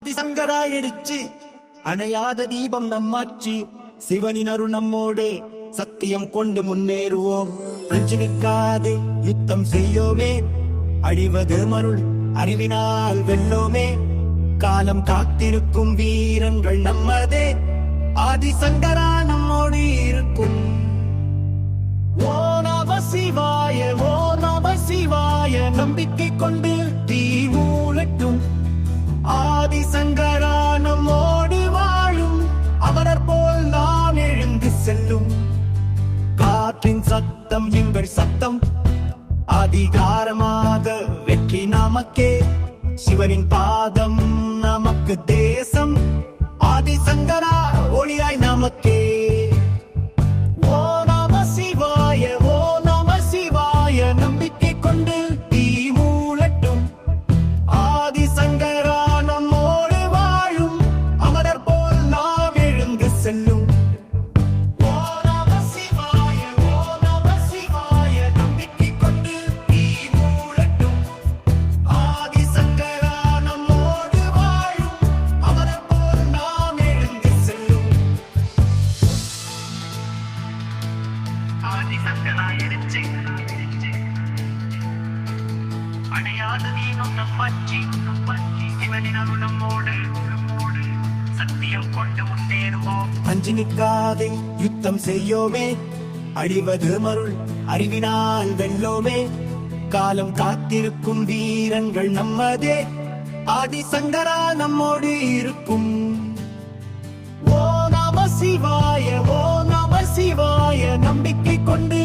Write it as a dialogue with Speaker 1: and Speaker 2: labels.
Speaker 1: சங்கராயிடுச்சு அணையாத தீபம் நம்மாச்சு சிவனின் அருள் நம்மோடு சத்தியம் கொண்டு முன்னேறுவோம் நிற்காது யுத்தம் செய்யோமே அழிவது மருள் அறிவினால் வெல்லோமே காலம் காத்திருக்கும் வீரங்கள் நம்மதே ஆதிசங்கரா நம்மோடு இருக்கும் ஓ நம சிவாய ஓ நம சிவாய நம்பிக்கை கொண்டு தீ மூலட்டும் ஆதிசங்கரா நம்மோடு வாழும் அவரர் போல் நாம் எழுந்து செல்லும் காற்றின் சத்தம் எங்கள் சத்தம் அதிகாரமாக வெற்றி நமக்கே சிவனின் பாதம் நமக்கு தேசம் ஆதிசங்கரா ஒளியாய் நமக்கே ஓ நம சிவாய ஓ நம சிவாய நம்பிக்கை கொண்டு தீ மூலட்டும் ஆதிசங்கரா நம்மோடு வாழும் அமரர் போல் நாம் எழுந்து செல்லும் ஓ நம சிவாய ஓ நம சிவாய நம்பிக்கை கொண்டு தீ மூலட்டும் ஆதிசங்கரா நம்மோடு வாழும் அமரர் போல் நாம் எழுந்து செல்லும் ஆதிசங்கரா எரிச்சு அணையாத தீபம் நம்மாச்சி சிவனின் அருள் நம்மோடு சத்தியம் கொண்டு முன்னேறுவோம் அஞ்சு நிற்காதே யுத்தம் செய்யோமே அழிவது மருள் அறிவினால் வெல்லோமே காலம் காத்திருக்கும் வீரங்கள் நம்மதே ஆதிசங்கரா நம்மோடு இருக்கும் ஓ நம சிவாய ஓ நம சிவாய நம்பிக்கை கொண்டு